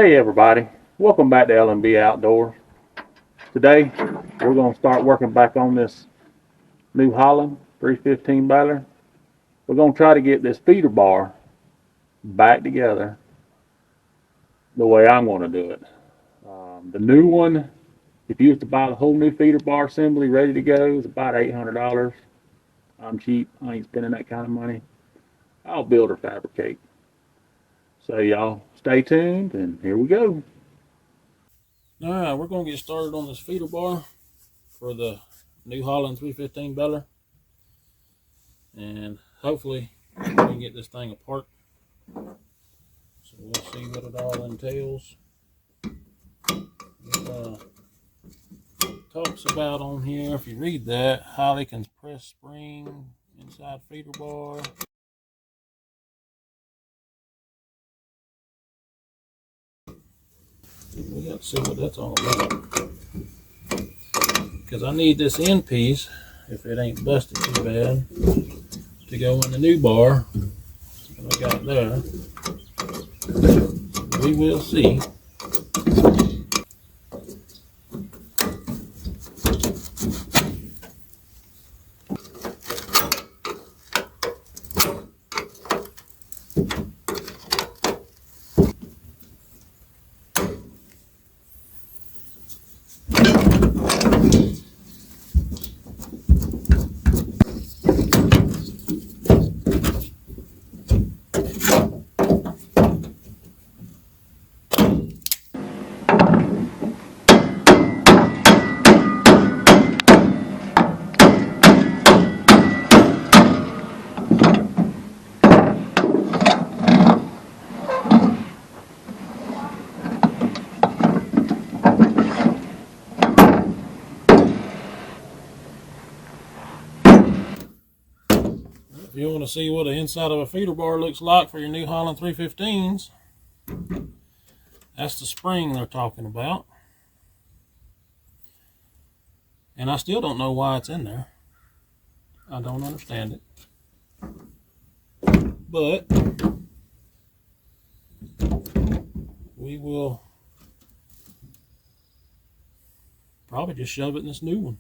Hey everybody, welcome back to L&B Outdoors. Today we're going to start working back on this New Holland 315 baler. We're going to try to get this feeder bar back together the way I'm going to do it. The new one, if you was to buy the whole new feeder bar assembly ready to go, is about $800. I'm cheap, I ain't spending that kind of money. I'll build or fabricate. So y'all stay tuned and here we go. Alright, we're going to get started on this feeder bar for the New Holland 315 baler, and hopefully we can get this thing apart. So we'll see what it all entails. It talks about on here, if you read that, highly compressed spring inside feeder bar. We got to see what that's all about, because I need this end piece, if it ain't busted too bad, to go in the new bar that I got there. We will see. If you want to see what the inside of a feeder bar looks like for your New Holland 315s, that's the spring they're talking about. And I still don't know why it's in there. I don't understand it. But we will probably just shove it in this new one,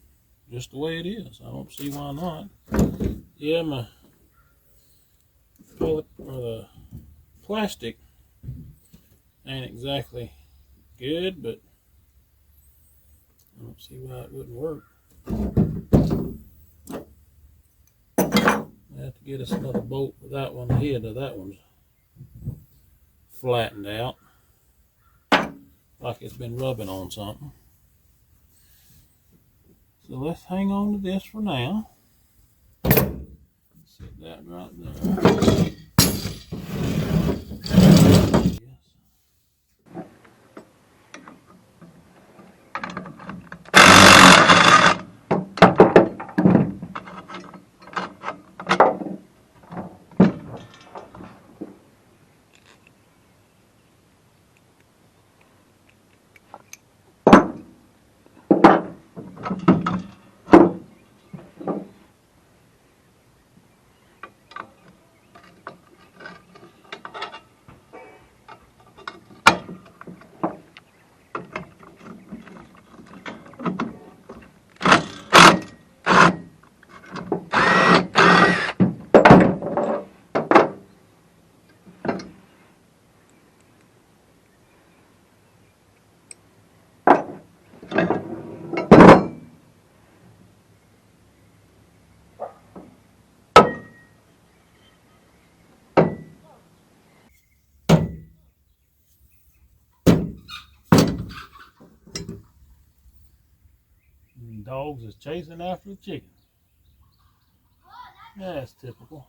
just the way it is. I don't see why not. Yeah, my pellet or the plastic ain't exactly good, but I don't see why it wouldn't work. I have to get us another bolt for that one. The head of that one's flattened out, like it's been rubbing on something. So let's hang on to this for now. Set that right there. Dogs is chasing after the chicken. That's typical.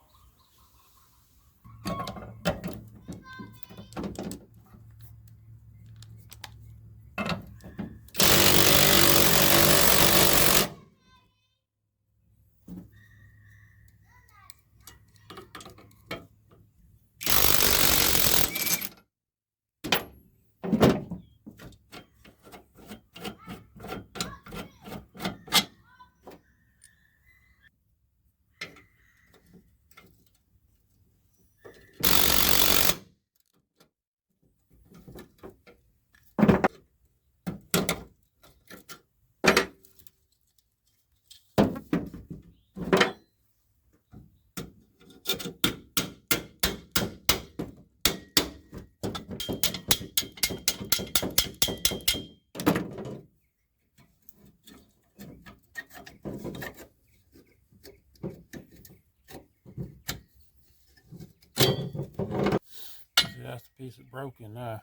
piece is broken there.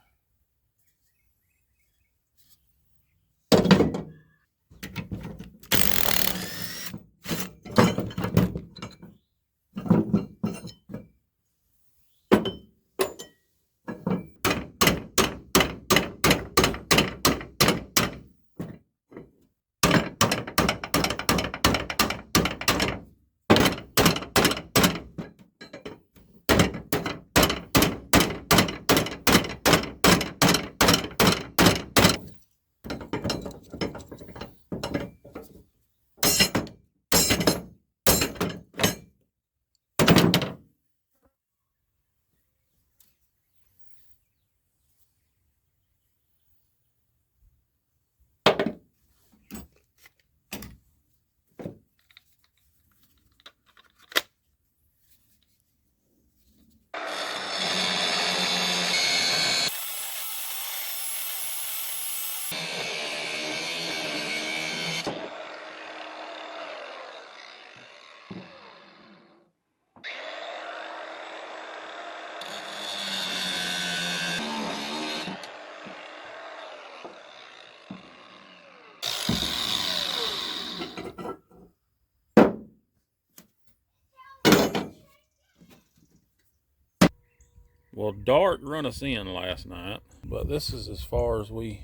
Well, Dart run us in last night, but this is as far as we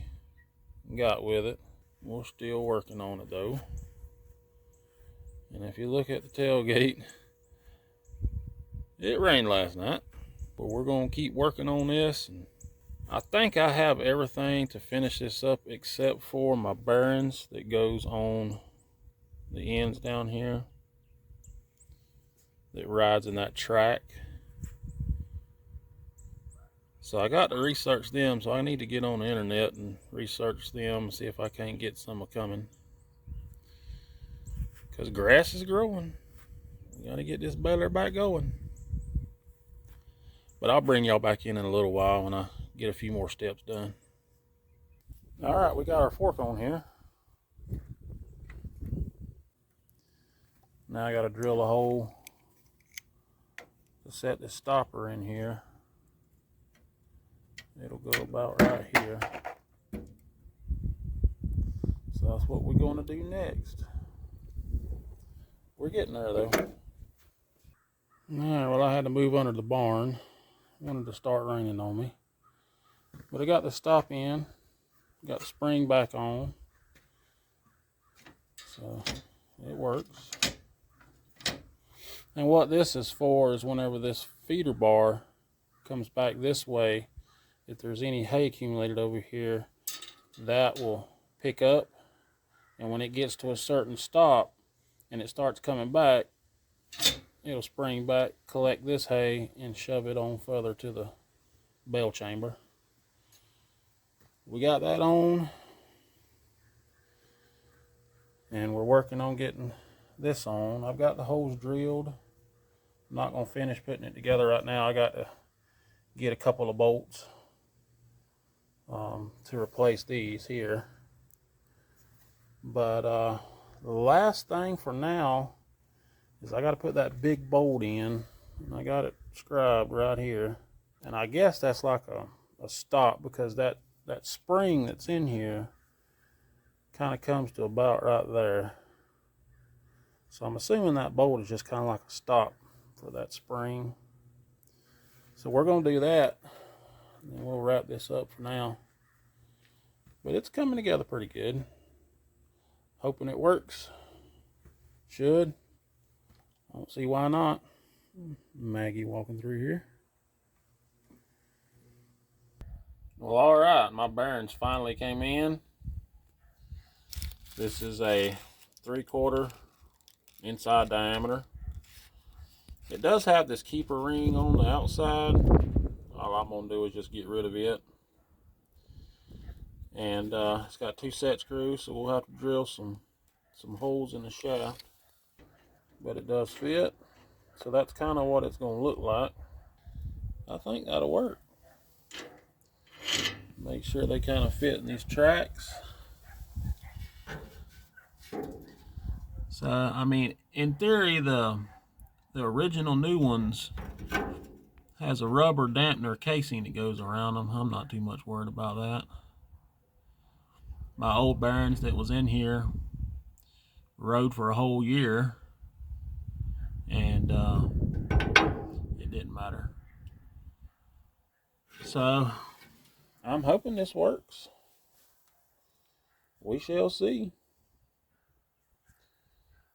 got with it. We're still working on it though. And if you look at the tailgate, it rained last night, but we're gonna keep working on this. And I think I have everything to finish this up except for my bearings that goes on the ends down here that rides in that track. So I got to research them, so I need to get on the internet and research them and see if I can't get some coming. Because grass is growing. We got to get this baler back going. But I'll bring y'all back in a little while when I get a few more steps done. All right, we got our fork on here. Now I got to drill a hole to set the stopper in here. It'll go about right here. So that's what we're going to do next. We're getting there though. Alright, well I had to move under the barn. It wanted to start raining on me. But I got the stop in. Got the spring back on. So it works. And what this is for is whenever this feeder bar comes back this way, if there's any hay accumulated over here, that will pick up. And when it gets to a certain stop and it starts coming back, it'll spring back, collect this hay, and shove it on further to the bale chamber. We got that on. And we're working on getting this on. I've got the holes drilled. I'm not going to finish putting it together right now. I got to get a couple of bolts to replace these here. But the last thing for now is I got to put that big bolt in. And I got it scribed right here. And I guess that's like a stop, because that spring that's in here kind of comes to about right there. So I'm assuming that bolt is just kind of like a stop for that spring. So we're going to do that, and then we'll wrap this up for now. But it's coming together pretty good. Hoping it works. Should. I don't see why not. Maggie walking through here. Well, all right, my bearings finally came in. This is a 3/4 inside diameter. It does have this keeper ring on the outside. All I'm gonna do is just get rid of it. And it's got 2 set screws, so we'll have to drill some holes in the shaft. But it does fit. So that's kind of what it's gonna look like. I think that'll work. Make sure they kind of fit in these tracks. So, I mean, in theory, the original new ones has a rubber dampener casing that goes around them. I'm not too much worried about that. My old bearings that was in here rode for a whole year, and it didn't matter. So I'm hoping this works. We shall see.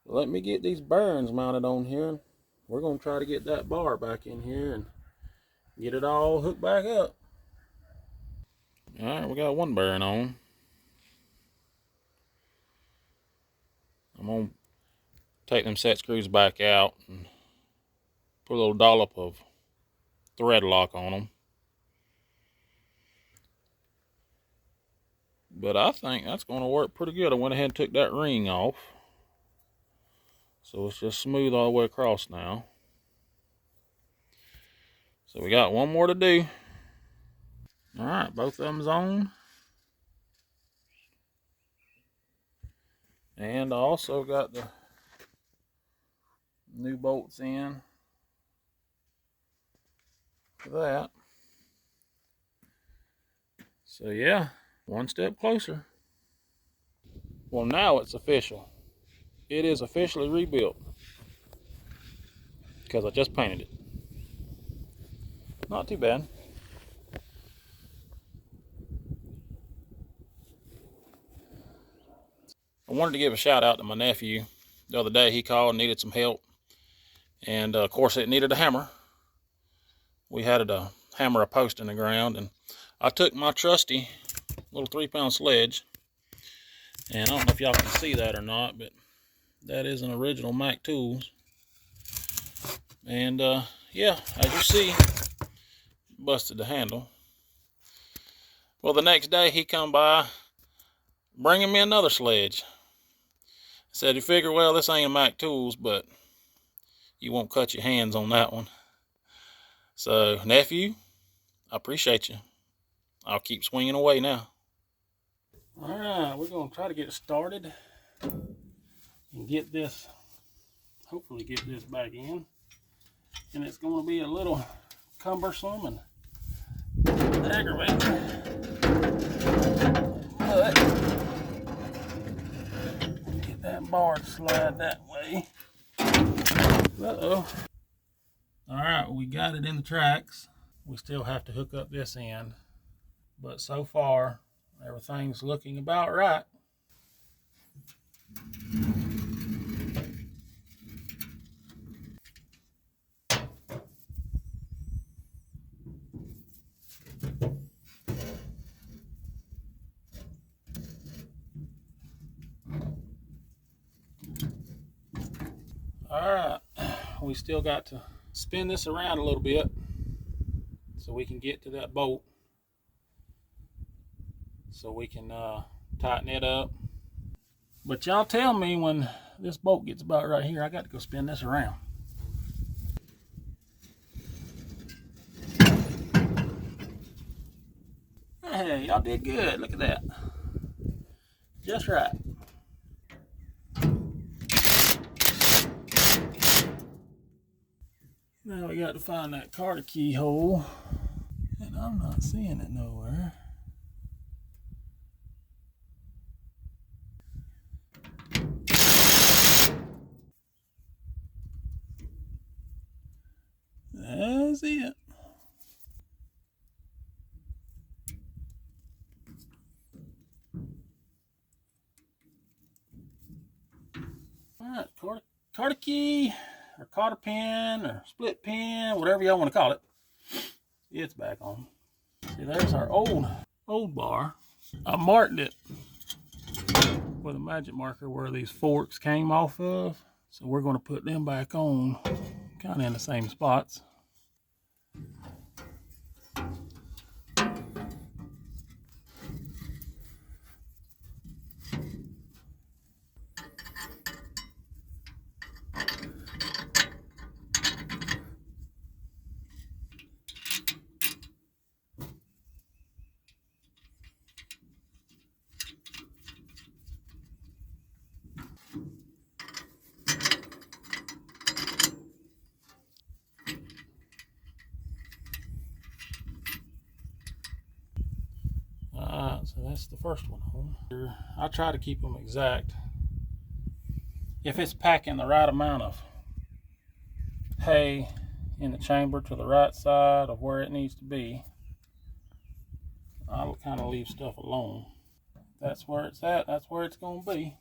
Let me get these bearings mounted on here. We're going to try to get that bar back in here and get it all hooked back up. Alright, we got one bearing on. I'm going to take them set screws back out and put a little dollop of thread lock on them. But I think that's going to work pretty good. I went ahead and took that ring off. So it's just smooth all the way across now. So we got one more to do. Alright, both of them's on. And I also got the new bolts in for that. So yeah, one step closer. Well, now it's official. It is officially rebuilt because I just painted it. Not too bad. I wanted to give a shout out to my nephew. The other day he called and needed some help. And of course it needed a hammer. We had to hammer a post in the ground. And I took my trusty little 3-pound sledge. And I don't know if y'all can see that or not, but that is an original Mac Tools. And yeah, as you see, busted the handle. Well, the next day he come by bringing me another sledge. Said, you figure, well, this ain't a Mac Tools, but you won't cut your hands on that one. So, nephew, I appreciate you. I'll keep swinging away now. All right, we're going to try to get started and get this, hopefully get this back in. And it's going to be a little cumbersome and aggravating. But get that bar to slide that way. Uh-oh. All right, we got it in the tracks. We still have to hook up this end. But so far, everything's looking about right. All right, we still got to spin this around a little bit so we can get to that bolt, so we can tighten it up. But y'all tell me when this bolt gets about right here. I got to go spin this around. Hey, y'all did good. Look at that. Just right. Now we got to find that Carter keyhole, and I'm not seeing it nowhere. That's it. All right, Carter key, or Carter pin, or split pin, whatever y'all want to call it. It's back on. See, there's our old bar. I marked it with a magic marker where these forks came off of. So we're going to put them back on, kind of in the same spots. Alright, so that's the first one on. I try to keep them exact. If it's packing the right amount of hay in the chamber to the right side of where it needs to be, I'll kind of leave stuff alone. That's where it's at, that's where it's going to be.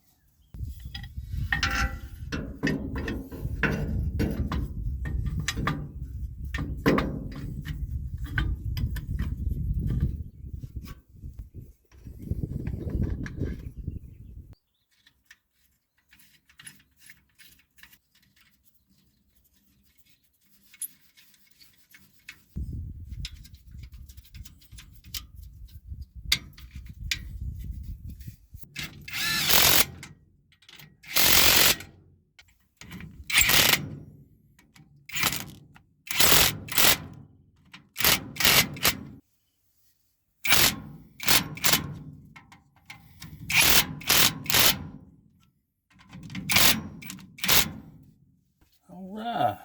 All right,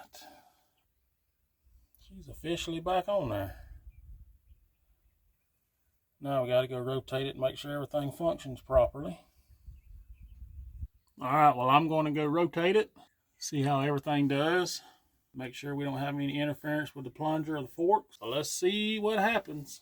she's officially back on there. Now we got to go rotate it and make sure everything functions properly. All right, well, I'm going to go rotate it, see how everything does. Make sure we don't have any interference with the plunger or the fork. So let's see what happens.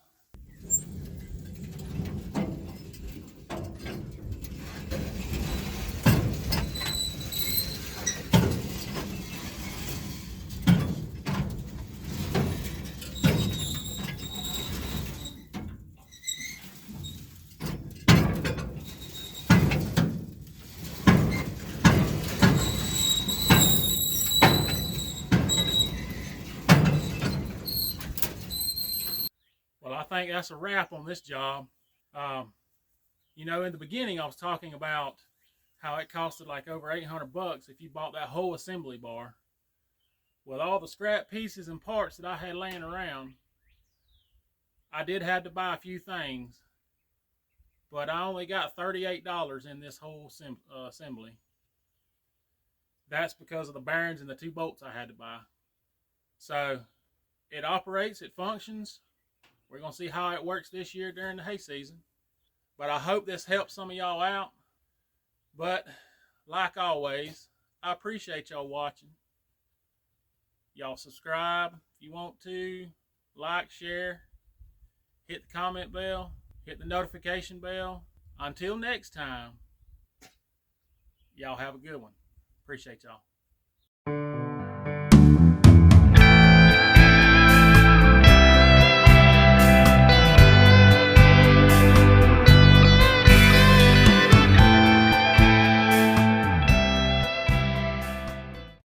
Well, I think that's a wrap on this job. You know, in the beginning, I was talking about how it costed like over 800 bucks if you bought that whole assembly bar. With all the scrap pieces and parts that I had laying around, I did have to buy a few things, but I only got $38 in this whole assembly. That's because of the bearings and the 2 bolts I had to buy. So it operates, it functions. We're going to see how it works this year during the hay season. But I hope this helps some of y'all out. But like always, I appreciate y'all watching. Y'all subscribe if you want to. Like, share. Hit the comment bell. Hit the notification bell. Until next time, y'all have a good one. Appreciate y'all.